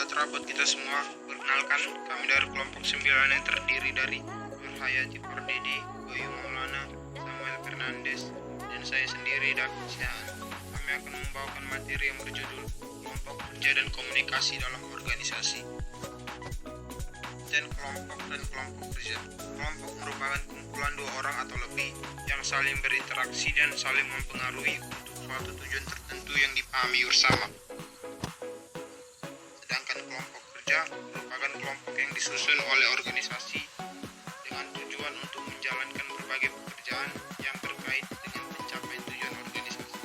sejahtera buat kita semua. Perkenalkan, kami dari kelompok 9 yang terdiri dari Nur Hayati Pardede, Bayu Maulana, Samuel Fernandes, dan saya sendiri, David Sihaan. Kami akan membawakan materi yang berjudul Kelompok Kerja dan Komunikasi dalam Organisasi. Dan kelompok kerja. Kelompok merupakan kumpulan dua orang atau lebih yang saling berinteraksi dan saling mempengaruhi untuk suatu tujuan tertentu yang dipahami bersama. Sedangkan kelompok kerja merupakan kelompok yang disusun oleh organisasi dengan tujuan untuk menjalankan berbagai pekerjaan yang terkait dengan pencapaian tujuan organisasi.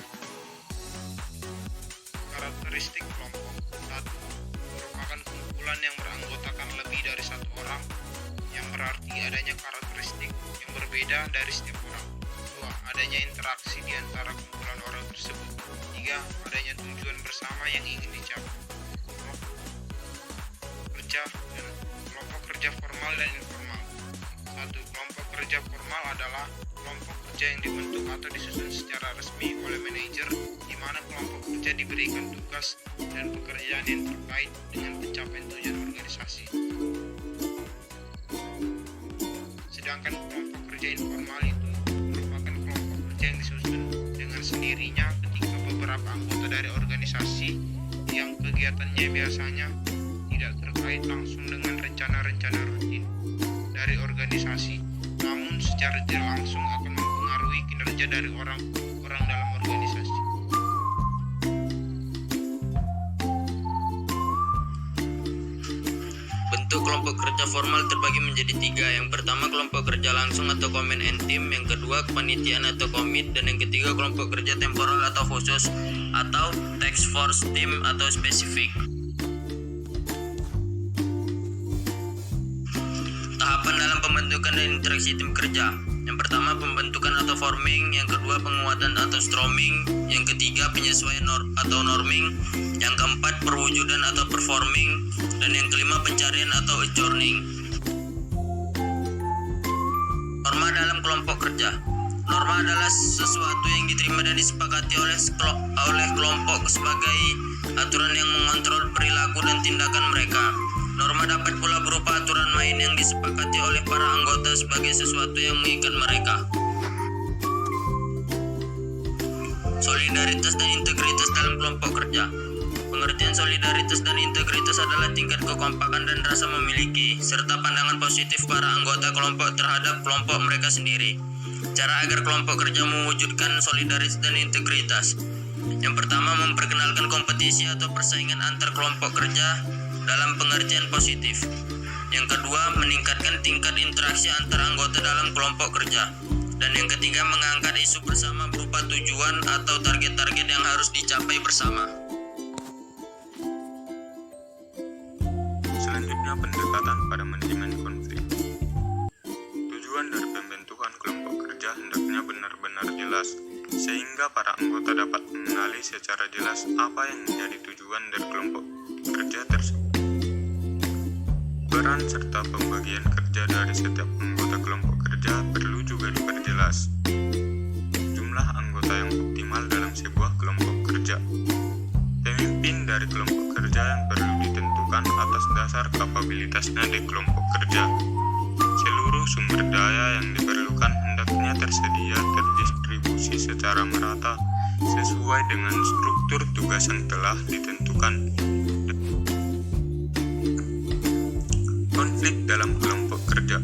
Karakteristik kelompok. 1. Merupakan kumpulan yang beranggotakan lebih dari satu orang, yang berarti adanya karakteristik yang berbeda dari setiap orang. 2. Adanya interaksi di antara kumpulan orang tersebut. 3. Adanya tujuan bersama yang ingin dicapai. Kelompok kerja formal dan informal. 1. Kelompok kerja formal adalah kelompok kerja yang dibentuk atau disusun secara resmi oleh manajer, di mana kelompok kerja diberikan tugas dan pekerjaan yang terkait dengan pencapaian tujuan organisasi. Sedangkan kelompok kerja informal itu merupakan kelompok kerja yang disusun dengan sendirinya ketika beberapa anggota dari organisasi yang kegiatannya biasanya tidak terkait langsung dengan rencana-rencana rutin dari organisasi, namun secara tidak langsung akan mempengaruhi kinerja dari orang-orang dalam organisasi. Bentuk kelompok kerja formal terbagi menjadi 3. Yang pertama, kelompok kerja langsung atau command and team. Yang kedua, kepanitiaan atau komit. Dan yang ketiga, kelompok kerja temporal atau khusus atau task force team atau spesifik. Tahapan dalam pembentukan dan interaksi tim kerja. Yang pertama, pembentukan atau forming. Yang kedua, penguatan atau storming. Yang ketiga, penyesuaian atau norming. Yang keempat, perwujudan atau performing. Dan yang kelima, pencarian atau adjourning. Norma dalam kelompok kerja. Norma adalah sesuatu yang diterima dan disepakati oleh kelompok sebagai aturan yang mengontrol perilaku dan tindakan mereka. Norma dapat pula berupa aturan main yang disepakati oleh para anggota sebagai sesuatu yang mengikat mereka. Solidaritas dan integritas dalam kelompok kerja. Pengertian solidaritas dan integritas adalah tingkat kekompakan dan rasa memiliki, serta pandangan positif para anggota kelompok terhadap kelompok mereka sendiri. Cara agar kelompok kerja mewujudkan solidaritas dan integritas. Yang pertama, memperkenalkan kompetisi atau persaingan antar kelompok kerja dalam pengertian positif. Yang kedua, meningkatkan tingkat interaksi antar anggota dalam kelompok kerja. Dan yang ketiga, mengangkat isu bersama berupa tujuan atau target-target yang harus dicapai bersama. Selanjutnya, pendekatan pada manajemen konflik. Tujuan dari pembentukan kelompok kerja hendaknya benar-benar jelas, sehingga para anggota dapat mengenali secara jelas apa yang menjadi tujuan dari kelompok kerja tersebut. Peran serta pembagian kerja dari setiap anggota kelompok kerja perlu juga diperjelas. Jumlah anggota yang optimal dalam sebuah kelompok kerja. Pemimpin dari kelompok kerja yang perlu ditentukan atas dasar kapabilitasnya di kelompok kerja. Seluruh sumber daya yang diperlukan hendaknya tersedia terdistribusi secara merata sesuai dengan struktur tugas yang telah ditentukan. Konflik dalam kelompok kerja.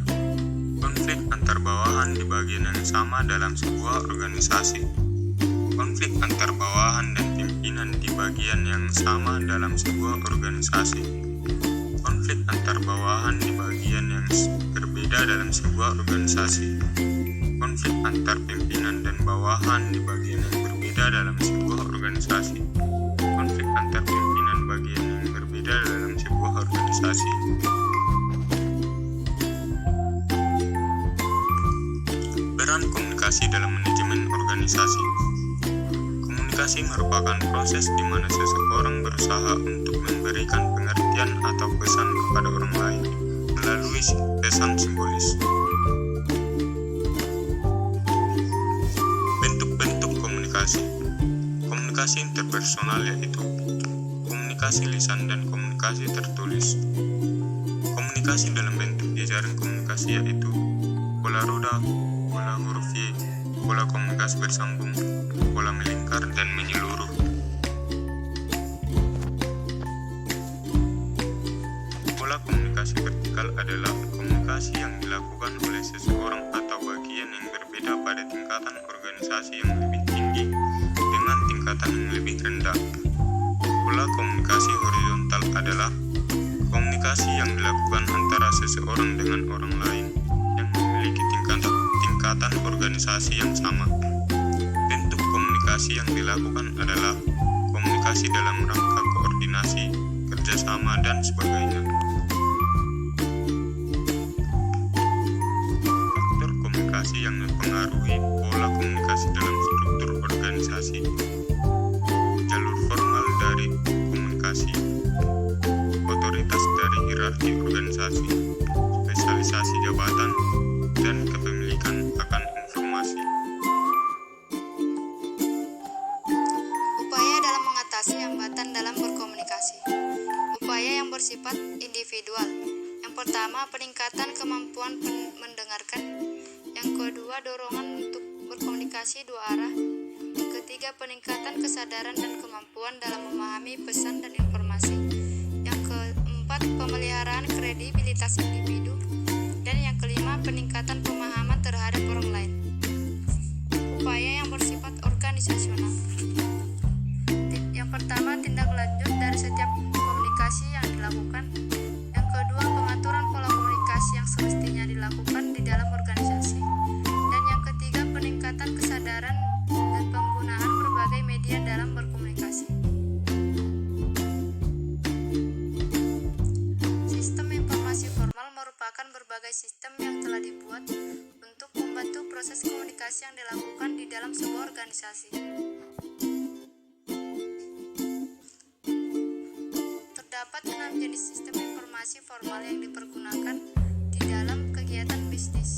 Konflik antar bawahan di bagian yang sama dalam sebuah organisasi. Konflik antar bawahan dan pimpinan di bagian yang sama dalam sebuah organisasi. Konflik antar bawahan di bagian yang berbeda dalam sebuah organisasi. Konflik antar pimpinan dan bawahan di bagian yang berbeda dalam sebuah organisasi. Konflik antar pimpinan bagian yang berbeda dalam sebuah organisasi. Peran komunikasi dalam manajemen organisasi. Komunikasi merupakan proses di mana seseorang berusaha untuk memberikan pengertian atau pesan kepada orang lain melalui pesan simbolis. Bentuk-bentuk komunikasi. Komunikasi interpersonal yaitu komunikasi lisan dan komunikasi komunikasi tertulis. Komunikasi dalam bentuk jejaring komunikasi yaitu pola roda, pola huruf Y, pola komunikasi bersambung, pola melingkar, dan menyeluruh. Pola komunikasi vertikal adalah komunikasi yang dilakukan oleh seseorang atau bagian yang berbeda pada tingkatan organisasi yang lebih tinggi dengan tingkatan yang lebih rendah. Pola komunikasi horizontal adalah komunikasi yang dilakukan antara seseorang dengan orang lain yang memiliki tingkatan organisasi yang sama. Bentuk komunikasi yang dilakukan adalah komunikasi dalam rangka koordinasi, kerjasama, dan sebagainya. Faktor komunikasi yang mempengaruhi pola komunikasi dalam struktur organisasi: jalur formal dari komunikasi, otoritas dari hierarki organisasi, spesialisasi jabatan, dan kepemilikan akan informasi. Upaya dalam mengatasi hambatan dalam berkomunikasi. Upaya yang bersifat individual. Yang pertama, peningkatan kemampuan mendengarkan. Yang kedua, dorongan untuk berkomunikasi dua arah. Yang ketiga, peningkatan kesadaran dan kemampuan dalam memahami pesan dan informasi. Yang keempat, pemeliharaan kredibilitas individu. Dan yang kelima, peningkatan pemahaman terhadap orang lain. Upaya yang bersifat organisasional. Yang pertama, tindak lanjut dari setiap komunikasi yang dilakukan. Yang kedua, pengaturan pola komunikasi yang semestinya dilakukan di dalam organisasi. Dan yang ketiga, peningkatan kesadaran dan penggunaan berbagai media dalam berkomunikasi. Sistem informasi formal merupakan berbagai sistem yang telah dibuat untuk membantu proses komunikasi yang dilakukan di dalam sebuah organisasi. Terdapat 6 jenis sistem informasi formal yang dipergunakan di dalam kegiatan bisnis.